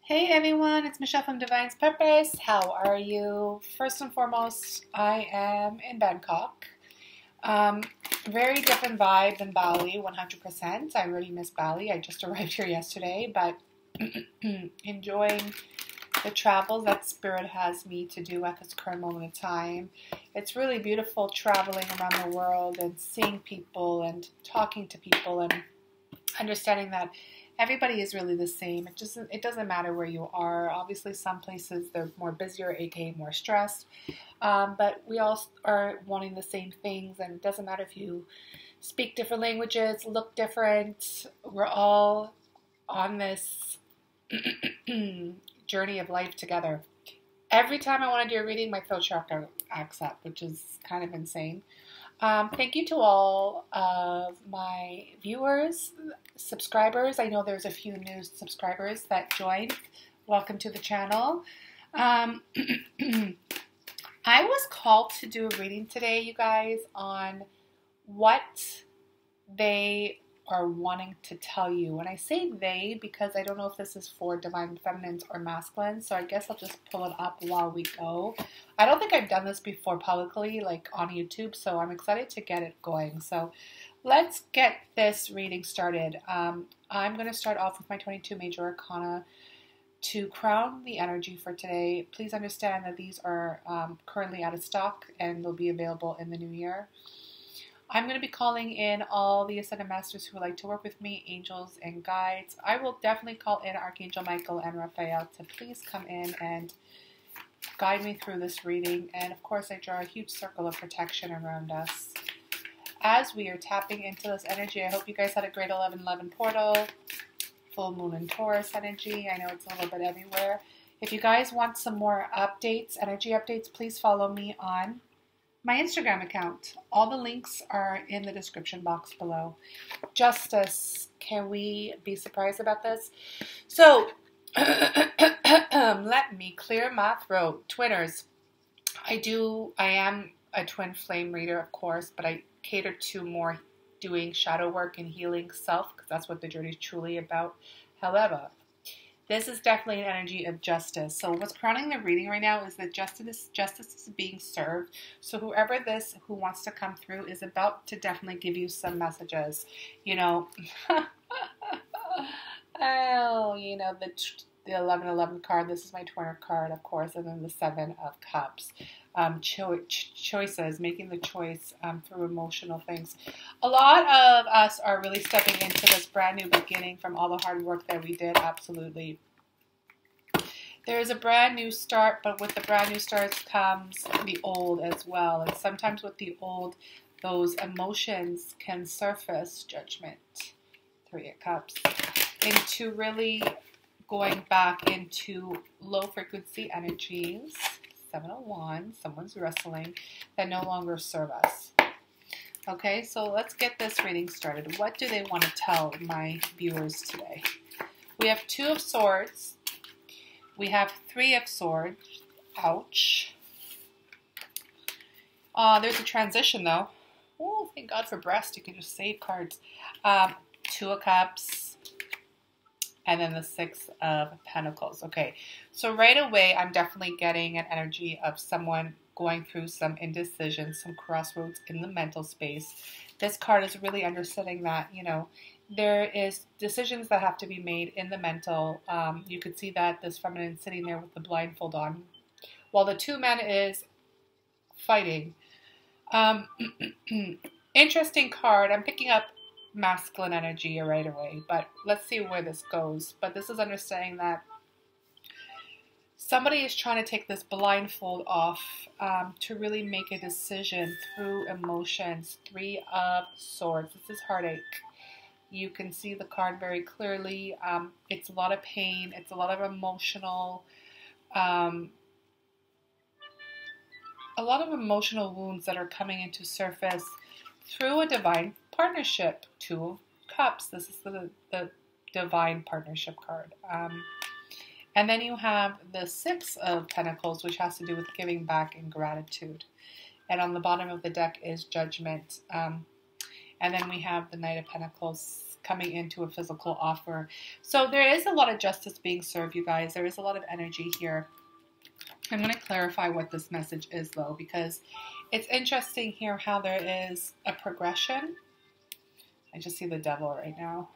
Hey everyone, it's Michelle from Divine's Purpose. How are you? First and foremost, I am in Bangkok. Um, Very different vibe than Bali, 100%. I really miss Bali. I just arrived here yesterday, but enjoying the travels that Spirit has me to do at this current moment in time. It's really beautiful traveling around the world and seeing people and talking to people and understanding that everybody is really the same. It doesn't matter where you are. Obviously, some places they're more busier, aka more stressed. But we all are wanting the same things, and it doesn't matter if you speak different languages, look different. We're all on this journey of life together. Every time I want to do a reading, my throat chakra acts up, which is kind of insane. Thank you to all of my viewers, subscribers. I know there's a few new subscribers that joined. Welcome to the channel. I was called to do a reading today, you guys, on what they are wanting to tell you. And I say they because I don't know if this is for divine feminines or masculines, so I guess I'll just pull it up while we go. I don't think I've done this before publicly, like on YouTube, so I'm excited to get it going. So let's get this reading started. I'm going to start off with my 22 major arcana to crown the energy for today. Please understand that these are currently out of stock and they'll be available in the new year. I'm going to be calling in all the Ascended Masters who would like to work with me, angels and guides. I will definitely call in Archangel Michael and Raphael to please come in and guide me through this reading. And of course, I draw a huge circle of protection around us. As we are tapping into this energy, I hope you guys had a great 11/11 portal, full moon and Taurus energy. I know it's a little bit everywhere. If you guys want some more updates, energy updates, please follow me on my Instagram account. All the links are in the description box below. Justice. Can we be surprised about this? So, let me clear my throat. Twinners. I am a twin flame reader, of course, but I cater to more doing shadow work and healing self, because that's what the journey is truly about. However, this is definitely an energy of justice. So what's crowning the reading right now is that justice is being served. So whoever who wants to come through is about to definitely give you some messages. You know, oh, you know, the 11/11 card. This is my Twinner card, of course, and then the 7 of Cups. Choices, making the choice through emotional things. A lot of us are really stepping into this brand new beginning from all the hard work that we did, absolutely. There's a brand new start, but with the brand new starts comes the old as well. And sometimes with the old, those emotions can surface, Judgment, 3 of Cups, into really going back into low frequency energies. 7 of Wands, someone's wrestling, that no longer serve us. Okay, so let's get this reading started. What do they want to tell my viewers today? We have 2 of Swords. We have 3 of Swords. Ouch. There's a transition, though. Oh, thank God for breast. You can just save cards. 2 of Cups. And then the 6 of Pentacles. Okay, so right away, I'm definitely getting an energy of someone going through some indecision, some crossroads in the mental space. This card is really understanding that, you know, there is decisions that have to be made in the mental. You could see that this feminine sitting there with the blindfold on, while the 2 men is fighting. Interesting card. I'm picking up masculine energy right away, but let's see where this goes. But this is understanding that somebody is trying to take this blindfold off to really make a decision through emotions. 3 of Swords. This is heartache. You can see the card very clearly. It's a lot of pain. It's a lot of emotional wounds that are coming into surface through a divine partnership. 2 of Cups. This is the divine partnership card. And then you have the 6 of Pentacles, which has to do with giving back and gratitude. And on the bottom of the deck is Judgment. And then we have the Knight of Pentacles coming into a physical offer. So there is a lot of justice being served, you guys. There is a lot of energy here. I'm going to clarify what this message is, though, because it's interesting here how there is a progression. I just see the devil right now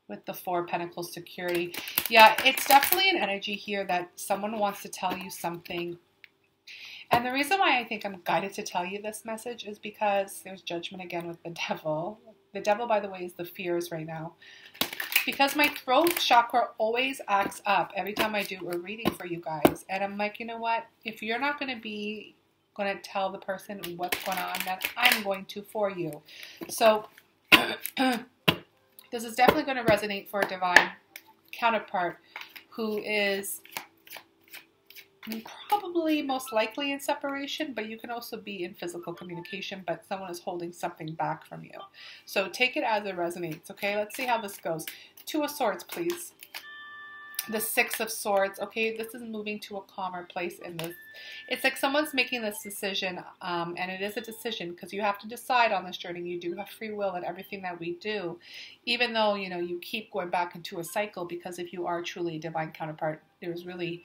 with the Four of Pentacles security. Yeah, it's definitely an energy here that someone wants to tell you something. And the reason why I think I'm guided to tell you this message is because there's judgment again with the devil. The devil, by the way, is the fears right now. Because my throat chakra always acts up every time I do a reading for you guys. And I'm like, you know what? If you're not going to tell the person what's going on, then I'm going to for you. So this is definitely going to resonate for a divine counterpart who is probably most likely in separation, but you can also be in physical communication, but someone is holding something back from you. So take it as it resonates, okay? Let's see how this goes. Two of Swords, please. The Six of Swords, okay? This is moving to a calmer place in this. It's like someone's making this decision, and it is a decision because you have to decide on this journey. You do have free will in everything that we do, even though, you know, you keep going back into a cycle, because if you are truly a divine counterpart, there's really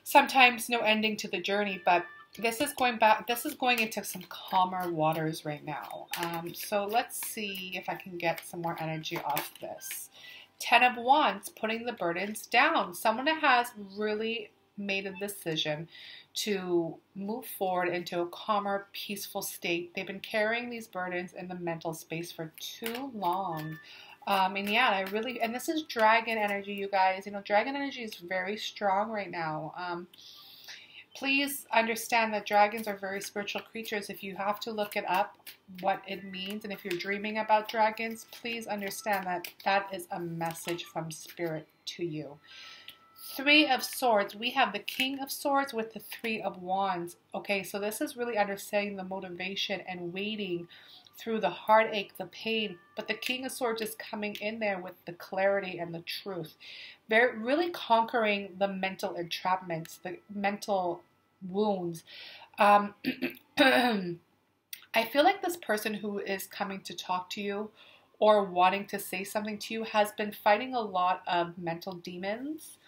sometimes no ending to the journey, but this is going back. This is going into some calmer waters right now. So let's see if I can get some more energy off this. Ten of Wands, putting the burdens down. Someone that has really made a decision to move forward into a calmer, peaceful state. They've been carrying these burdens in the mental space for too long. And yeah, and this is dragon energy, you guys. You know, dragon energy is very strong right now. Please understand that dragons are very spiritual creatures. If you have to look it up, what it means, and if you're dreaming about dragons, please understand that that is a message from spirit to you. Three of Swords. We have the King of Swords with the Three of Wands. Okay, so this is really understanding the motivation and waiting through the heartache, the pain, but the King of Swords is coming in there with the clarity and the truth. They're really conquering the mental entrapments, the mental wounds. I feel like this person who is coming to talk to you or wanting to say something to you has been fighting a lot of mental demons.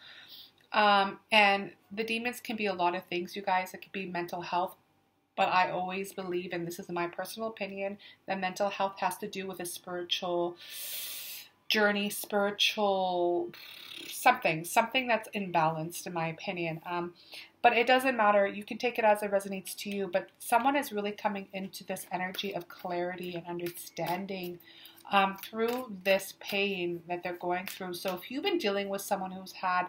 And the demons can be a lot of things, you guys. It could be mental health. But I always believe, and this is my personal opinion, that mental health has to do with a spiritual journey, spiritual something that's imbalanced, in my opinion. But it doesn't matter. You can take it as it resonates to you. But someone is really coming into this energy of clarity and understanding through this pain that they're going through. So if you've been dealing with someone who's had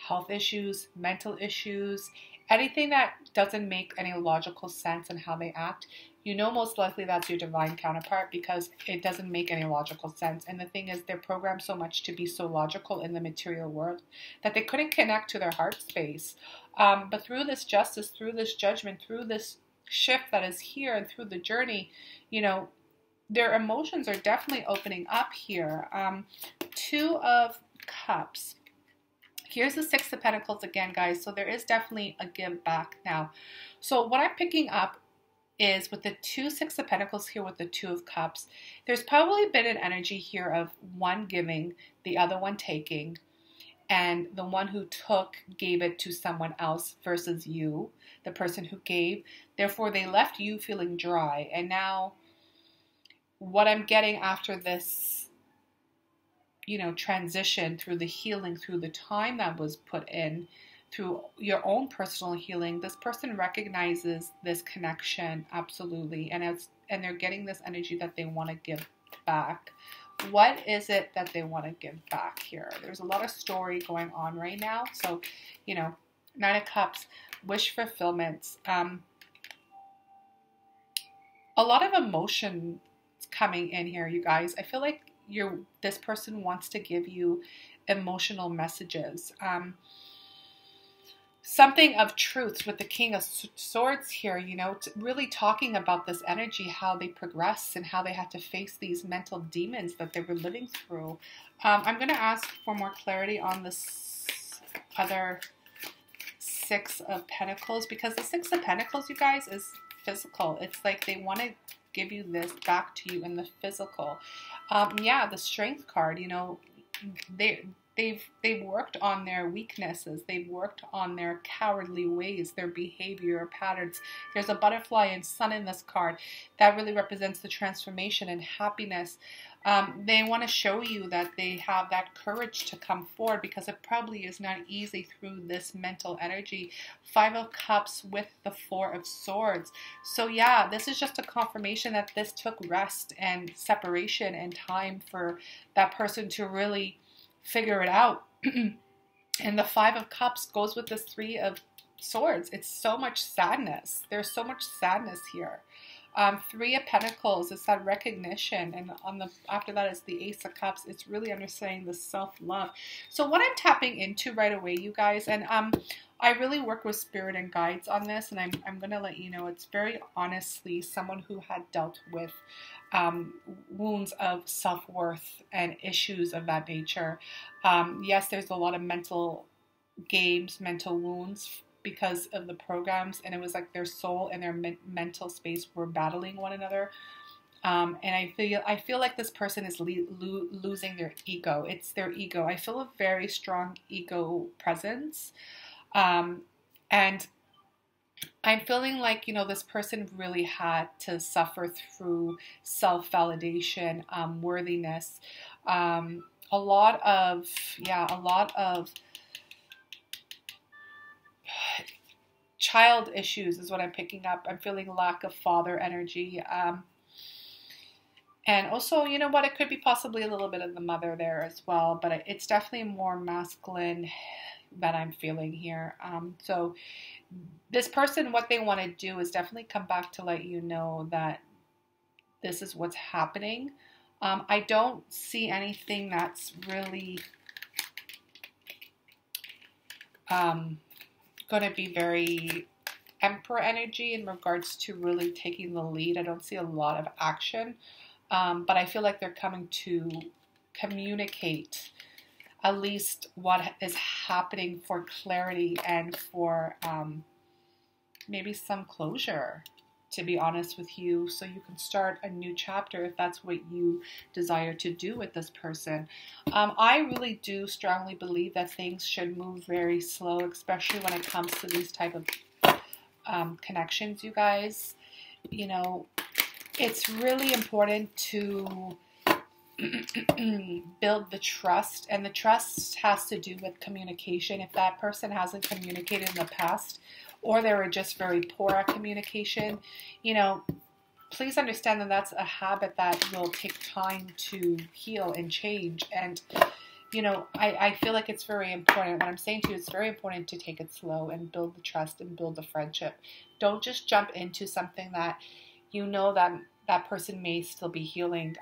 health issues, mental issues, anything that doesn't make any logical sense in how they act, you know most likely that's your divine counterpart, because it doesn't make any logical sense. And the thing is, they're programmed so much to be so logical in the material world that they couldn't connect to their heart space. But through this justice, through this judgment, through this shift that is here, and through the journey, you know, their emotions are definitely opening up here. Two of Cups. Here's the Six of Pentacles again, guys. So there is definitely a give back now. So what I'm picking up is with the Six of Pentacles here with the Two of Cups, there's probably been an energy here of one giving, the other one taking, and the one who took gave it to someone else versus you, the person who gave. Therefore, they left you feeling dry. And now what I'm getting after this, you know, transition through the healing, through the time that was put in, through your own personal healing, this person recognizes this connection, absolutely, and they're getting this energy that they want to give back. What is it that they want to give back here? There's a lot of story going on right now. So, you know, Nine of Cups, wish fulfillments, a lot of emotion coming in here, you guys. I feel like this person wants to give you emotional messages. Something of truths with the King of Swords here, you know, really talking about this energy, how they progress and how they had to face these mental demons that they were living through. I'm going to ask for more clarity on this other Six of Pentacles, because the Six of Pentacles, you guys, is physical. It's like they want to give you this back to you in the physical. Yeah, the Strength card, they they've worked on their weaknesses. They've worked on their cowardly ways, their behavior patterns. There's a butterfly and sun in this card. That really represents the transformation and happiness. They want to show you that they have that courage to come forward, because it probably is not easy through this mental energy. Five of Cups with the Four of Swords. So yeah, this is just a confirmation that this took rest and separation and time for that person to really figure it out. And the Five of Cups goes with this Three of Swords. It's so much sadness. There's so much sadness here. Three of Pentacles is that recognition, and after that is the Ace of Cups. It's really understanding the self-love. So what I'm tapping into right away, you guys, and I really work with spirit and guides on this, and I'm going to let you know it's very honestly someone who had dealt with wounds of self-worth and issues of that nature. Yes, there's a lot of mental games, mental wounds because of the programs, and it was like their soul and their mental space were battling one another. And I feel like this person is losing their ego. It's their ego. I feel a very strong ego presence. And I'm feeling like, this person really had to suffer through self-validation, worthiness, a lot of child issues is what I'm picking up. I'm feeling lack of father energy. And also, you know what, it could be possibly a little bit of the mother there as well, but it's definitely more masculine that I'm feeling here. So this person, what they want to do is definitely come back to let you know that this is what's happening. I don't see anything that's really going to be very Emperor energy in regards to really taking the lead. I don't see a lot of action, but I feel like they're coming to communicate at least what is happening for clarity and for maybe some closure, to be honest with you, so you can start a new chapter if that's what you desire to do with this person. I really do strongly believe that things should move very slow, especially when it comes to these type of connections, you guys. It's really important to build the trust, and the trust has to do with communication. If that person hasn't communicated in the past, or they were just very poor at communication, please understand that that's a habit that will take time to heal and change. And I feel like it's very important. What I'm saying to you, it's very important to take it slow and build the trust and build the friendship. Don't just jump into something that that person may still be healing.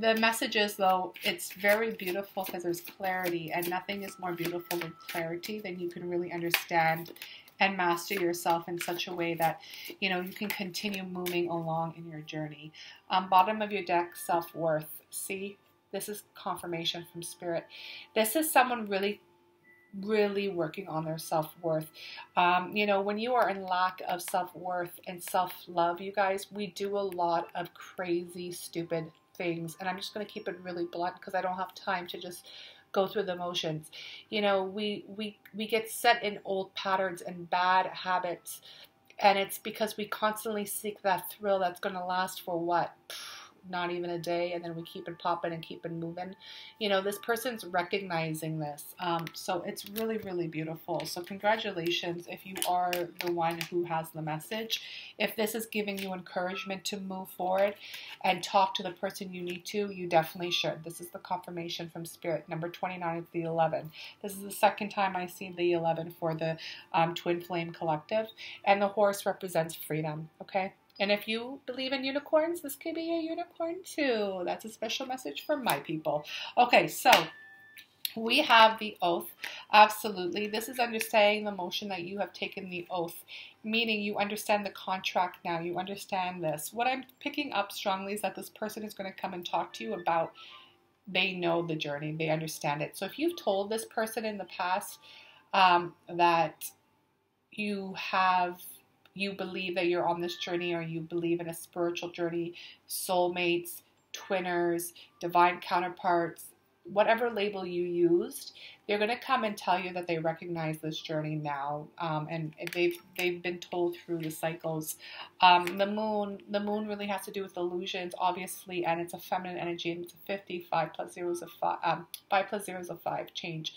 The messages, though, it's very beautiful because there's clarity, and nothing is more beautiful than clarity. Then you can really understand and master yourself in such a way that, you can continue moving along in your journey. Bottom of your deck, self-worth. See, this is confirmation from Spirit. This is someone really working on their self-worth. When you are in lack of self-worth and self-love, you guys, we do a lot of crazy, stupid things, and I'm just going to keep it really blunt because I don't have time to just go through the motions. We get set in old patterns and bad habits, and it's because we constantly seek that thrill that's going to last for what? Not even a day, and then we keep it popping and keep it moving. This person's recognizing this, so it's really, really beautiful. So congratulations if you are the one who has the message. If this is giving you encouragement to move forward and talk to the person you need to, you definitely should. This is the confirmation from Spirit. Number 29 is the 11. This is the second time I've seen the 11 for the Twin Flame Collective, and the horse represents freedom. Okay. And if you believe in unicorns, this could be a unicorn too. That's a special message for my people. Okay, so we have the oath. Absolutely. This is understanding the motion that you have taken the oath, meaning you understand the contract now. You understand this. What I'm picking up strongly is that this person is going to come and talk to you about, they know the journey. They understand it. So if you've told this person in the past that you have you believe that you're on this journey, or you believe in a spiritual journey, soulmates, twinners, divine counterparts, whatever label you used, they're going to come and tell you that they recognize this journey now, and they've been told through the cycles. The moon really has to do with illusions, obviously, and it's a feminine energy, and it's a 55 plus zeros of 5, 5 plus zeros of 5 change.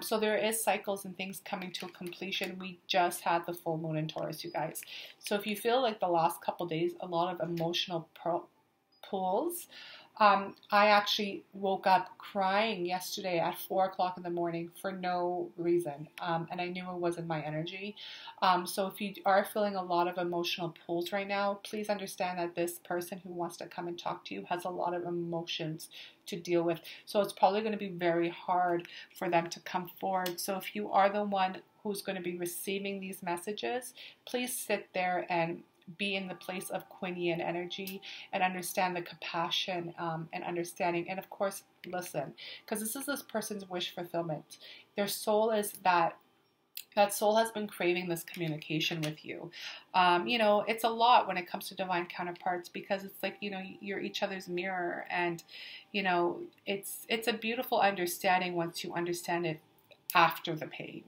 So there is cycles and things coming to a completion. We just had the full moon in Taurus, you guys. So if you feel like the last couple days, a lot of emotional pulls. I actually woke up crying yesterday at 4 o'clock in the morning for no reason, and I knew it wasn't my energy. So if you are feeling a lot of emotional pulls right now, please understand that this person who wants to come and talk to you has a lot of emotions to deal with. So it's probably going to be very hard for them to come forward. So if you are the one who's going to be receiving these messages, please sit there and be in the place of Kuan Yin energy and understand the compassion and understanding. And of course, listen, because this is this person's wish fulfillment. Their soul is that soul has been craving this communication with you. It's a lot when it comes to divine counterparts, because it's like, you're each other's mirror, and, it's a beautiful understanding once you understand it after the pain.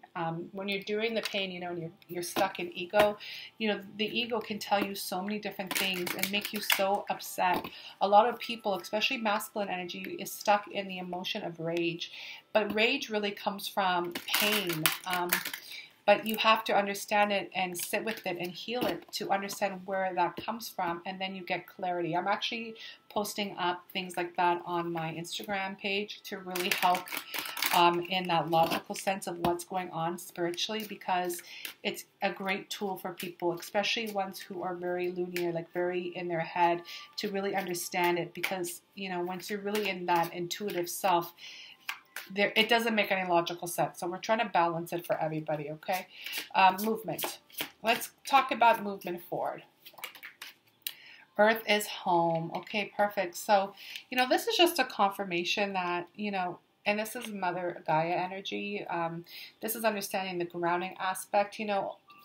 When you're doing the pain, and you're stuck in ego, the ego can tell you so many different things and make you so upset. A lot of people, especially masculine energy, is stuck in the emotion of rage. But rage really comes from pain. But you have to understand it and sit with it and heal it to understand where that comes from, and then you get clarity. I'm actually posting up things like that on my Instagram page to really help in that logical sense of what's going on spiritually, because it's a great tool for people, especially ones who are very lunar, like very in their head, to really understand it. Because, once you're really in that intuitive self, it doesn't make any logical sense. So we're trying to balance it for everybody, okay? Movement. Let's talk about movement forward. Earth is home. Okay, perfect. So, this is just a confirmation that, and this is Mother Gaia energy. This is understanding the grounding aspect.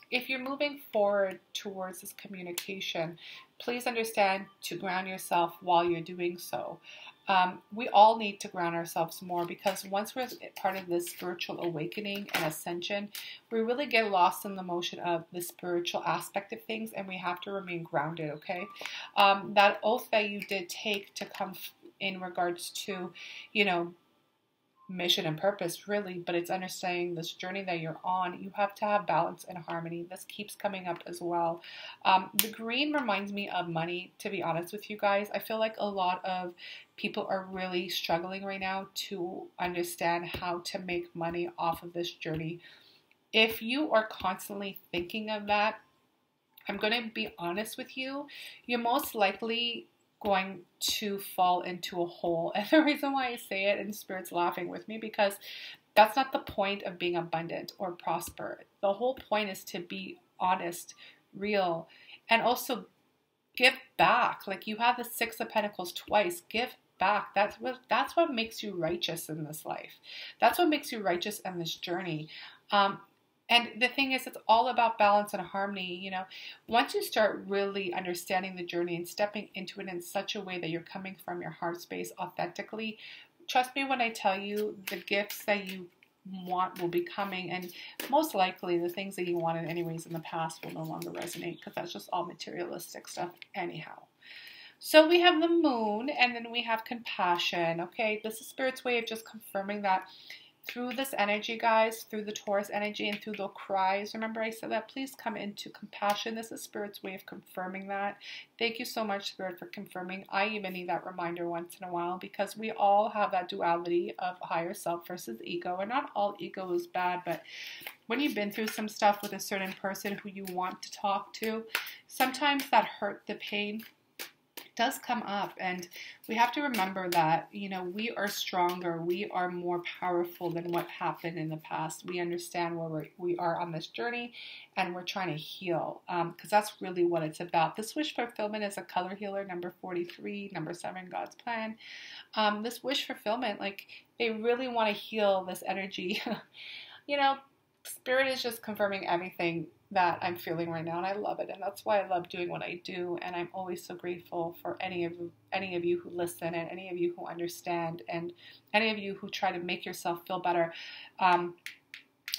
If you're moving forward towards this communication, please understand to ground yourself while you're doing so. We all need to ground ourselves more, because once we're part of this spiritual awakening and ascension, we really get lost in the motion of the spiritual aspect of things, and we have to remain grounded, okay? That oath that you did take to come in regards to, mission and purpose, really, but it's understanding this journey that you're on. You have to have balance and harmony. This keeps coming up as well. The green reminds me of money, to be honest with you guys. I feel like a lot of people are really struggling right now to understand how to make money off of this journey. If you are constantly thinking of that, I'm going to be honest with you, you're most likely going to fall into a hole. And the reason why I say it, and Spirit's laughing with me, because that's not the point of being abundant or prosper. The whole point is to be honest, real, and also give back. Like, you have the Six of Pentacles twice. Give back. That's what makes you righteous in this life. That's what makes you righteous in this journey. And the thing is, it's all about balance and harmony. Once you start really understanding the journey and stepping into it in such a way that you're coming from your heart space authentically, trust me when I tell you, the gifts that you want will be coming, and most likely the things that you wanted anyways in the past will no longer resonate, because that's just all materialistic stuff anyhow. So we have the moon, and then we have compassion. Okay, this is Spirit's way of just confirming that through this energy, guys, through the Taurus energy and through the cries. Remember I said that, please come into compassion. This is Spirit's way of confirming that. Thank you so much, Spirit, for confirming. I even need that reminder once in a while, because we all have that duality of higher self versus ego. And not all ego is bad, but when you've been through some stuff with a certain person who you want to talk to, sometimes that hurt, the pain, does come up, and we have to remember that we are stronger, we are more powerful than what happened in the past. We understand where we are on this journey, and we're trying to heal, because that's really what it's about. This wish fulfillment is a color healer, number 43, number 7, God's plan. This wish fulfillment, like, they really want to heal this energy. Spirit is just confirming everything. that I'm feeling right now, and I love it, and that's why I love doing what I do. And I'm always so grateful for any of you who listen, and any of you who understand, and any of you who try to make yourself feel better.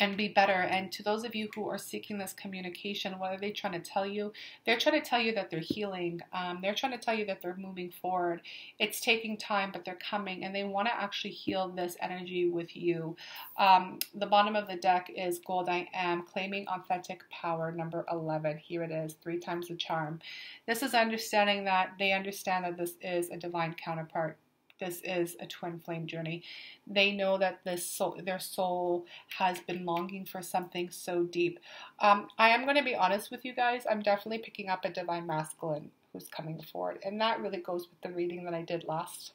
And be better. And to those of you who are seeking this communication, what are they trying to tell you? They're trying to tell you that they're healing. They're trying to tell you that they're moving forward. It's taking time, but they're coming, and they want to actually heal this energy with you. The bottom of the deck is Gold I Am, claiming authentic power, number 11. Here it is, 3 times the charm. This is understanding that they understand that this is a divine counterpart. This is a twin flame journey. They know that their soul has been longing for something so deep. I am going to be honest with you guys. I'm definitely picking up a divine masculine who's coming forward, and that really goes with the reading that I did last,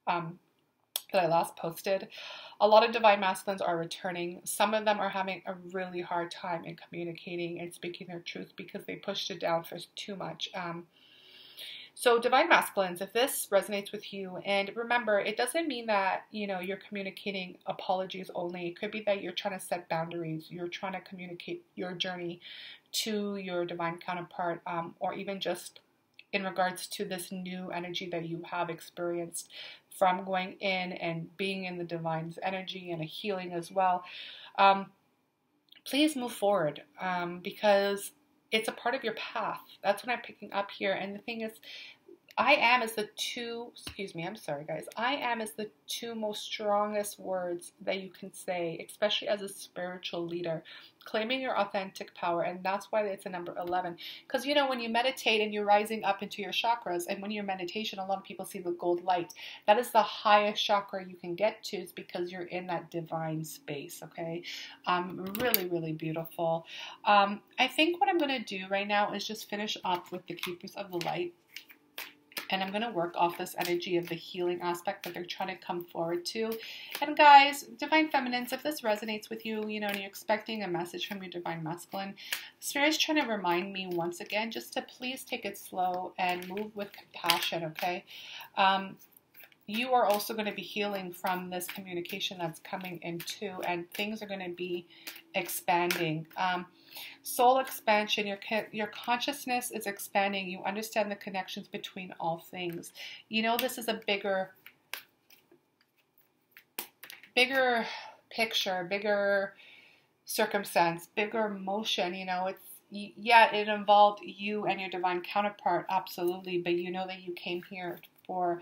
that I last posted. A lot of divine masculines are returning. Some of them are having a really hard time in communicating and speaking their truth because they pushed it down for too much. So divine masculines, if this resonates with you, and remember, it doesn't mean that, you're communicating apologies only. It could be that you're trying to set boundaries. You're trying to communicate your journey to your divine counterpart, or even just in regards to this new energy that you have experienced from going in and being in the divine's energy and a healing as well. Please move forward, because it's a part of your path. That's what I'm picking up here. And the thing is, I am is the two most strongest words that you can say, especially as a spiritual leader, claiming your authentic power. And that's why it's a number 11. Because, when you meditate and you're rising up into your chakras, and when you're meditation, a lot of people see the gold light. That is the highest chakra you can get to, is because you're in that divine space, okay? Really, really beautiful. I think what I'm going to do right now is just finish up with the Keepers of the Light. And I'm going to work off this energy of the healing aspect that they're trying to come forward to. And guys, divine feminines, if this resonates with you, and you're expecting a message from your divine masculine, Spirit's trying to remind me once again just to please take it slow and move with compassion, okay? You are also going to be healing from this communication that's coming in too, and things are going to be expanding. Soul expansion, your consciousness is expanding. You understand the connections between all things. This is a bigger picture, bigger circumstance, bigger motion. It involved you and your divine counterpart, absolutely, but you know that you came here for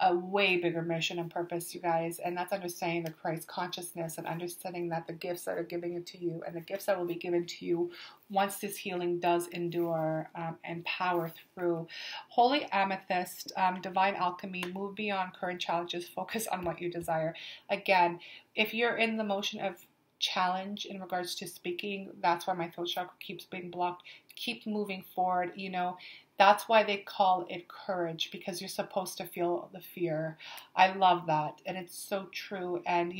a way bigger mission and purpose, you guys, and that's understanding the Christ consciousness and understanding that the gifts that are giving it to you and the gifts that will be given to you once this healing does endure and power through. Holy Amethyst, divine alchemy, move beyond current challenges, focus on what you desire. Again, if you're in the motion of challenge in regards to speaking, that's why my throat chakra keeps being blocked. Keep moving forward. That's why they call it courage, because you're supposed to feel the fear. I love that, and it's so true. And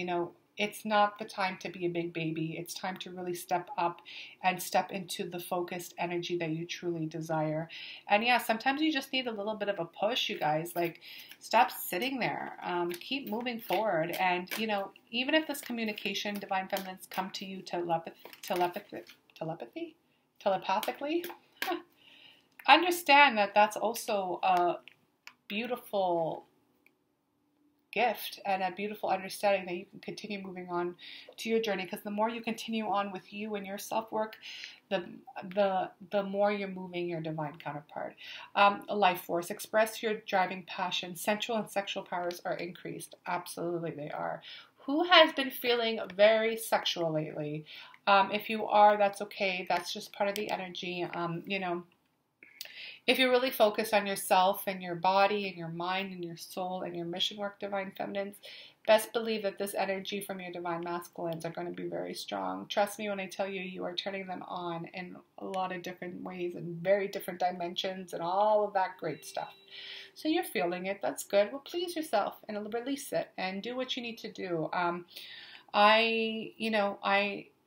it's not the time to be a big baby. It's time to really step up and step into the focused energy that you truly desire. And yeah, sometimes you just need a little bit of a push, you guys. Like, stop sitting there. Keep moving forward. And even if this communication, divine feminines, come to you telepathically. Understand that that's also a beautiful gift and a beautiful understanding that you can continue moving on to your journey, because the more you continue on with you and your self-work, the more you're moving your divine counterpart. Life force, express your driving passion. Sensual and sexual powers are increased. Absolutely they are. Who has been feeling very sexual lately? If you are, that's okay. That's just part of the energy. If you're really focused on yourself and your body and your mind and your soul and your mission work, divine feminines, best believe that this energy from your divine masculines are going to be very strong. Trust me when I tell you, you are turning them on in a lot of different ways and very different dimensions and all of that great stuff. So you're feeling it. That's good. Well, please yourself and release it and do what you need to do. I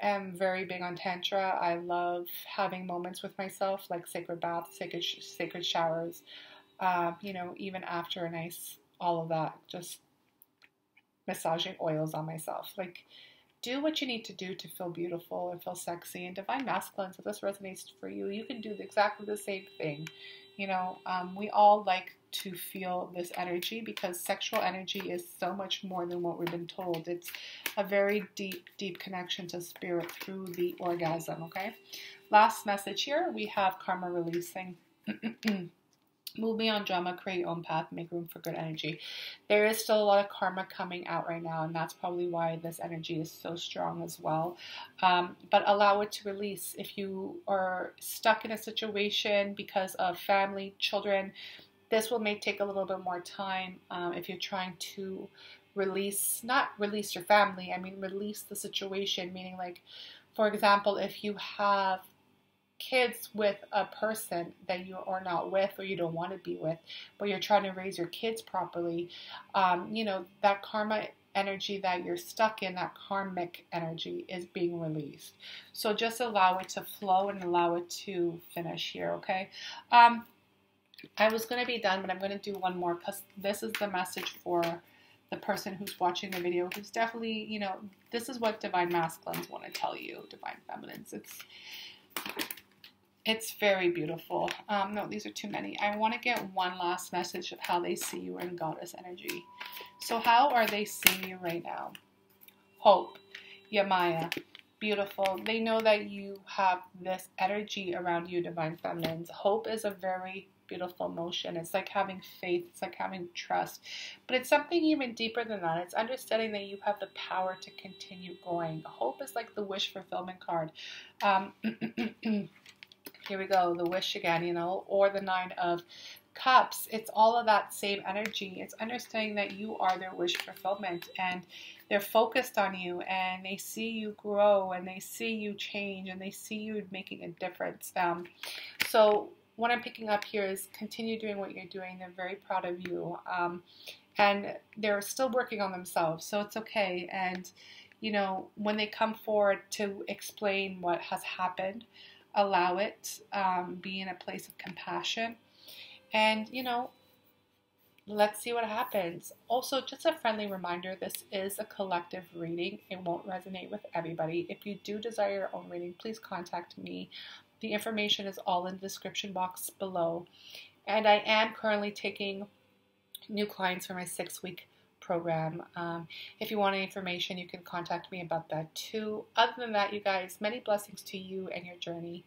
am very big on Tantra. I love having moments with myself, like sacred baths, sacred showers, even after a nice, all of that, just massaging oils on myself. Like, do what you need to do to feel beautiful and feel sexy. And Divine Masculine, so this resonates for you, you can do exactly the same thing. You know, we all like to feel this energy because sexual energy is so much more than what we've been told. It's a very deep, deep connection to spirit through the orgasm, okay? Last message here, we have karma releasing. Move beyond drama, create your own path, make room for good energy. There is still a lot of karma coming out right now, and that's probably why this energy is so strong as well. But allow it to release. If you are stuck in a situation because of family, children, this may take a little bit more time. If you're trying to release, not release your family, I mean release the situation, meaning like, for example, if you have kids with a person that you are not with or you don't want to be with, but you're trying to raise your kids properly, you know, that karma energy that you're stuck in, that karmic energy is being released. So just allow it to flow and allow it to finish here, okay? I was going to be done, but I'm going to do one more because this is the message for the person who's watching the video, who's definitely, you know, this is what Divine Masculines want to tell you, Divine Feminines. It's very beautiful. No, these are too many. I want to get one last message of how they see you in goddess energy. So how are they seeing you right now? Hope. Yamaya. Beautiful. They know that you have this energy around you, Divine Feminines. Hope is a very beautiful emotion. It's like having faith. It's like having trust. But it's something even deeper than that. It's understanding that you have the power to continue going. Hope is like the wish fulfillment card. Here we go, the wish again, you know, or the 9 of Cups. It's all of that same energy. It's understanding that you are their wish fulfillment and they're focused on you and they see you grow and they see you change and they see you making a difference. So what I'm picking up here is continue doing what you're doing. They're very proud of you. And they're still working on themselves, so it's okay. And, you know, when they come forward to explain what has happened, allow it, be in a place of compassion, and, you know, let's see what happens. Also, just a friendly reminder, this is a collective reading. It won't resonate with everybody. If you do desire your own reading, please contact me. The information is all in the description box below. And I am currently taking new clients for my 6-week program. If you want any information, you can contact me about that too. Other than that, you guys, many blessings to you and your journey.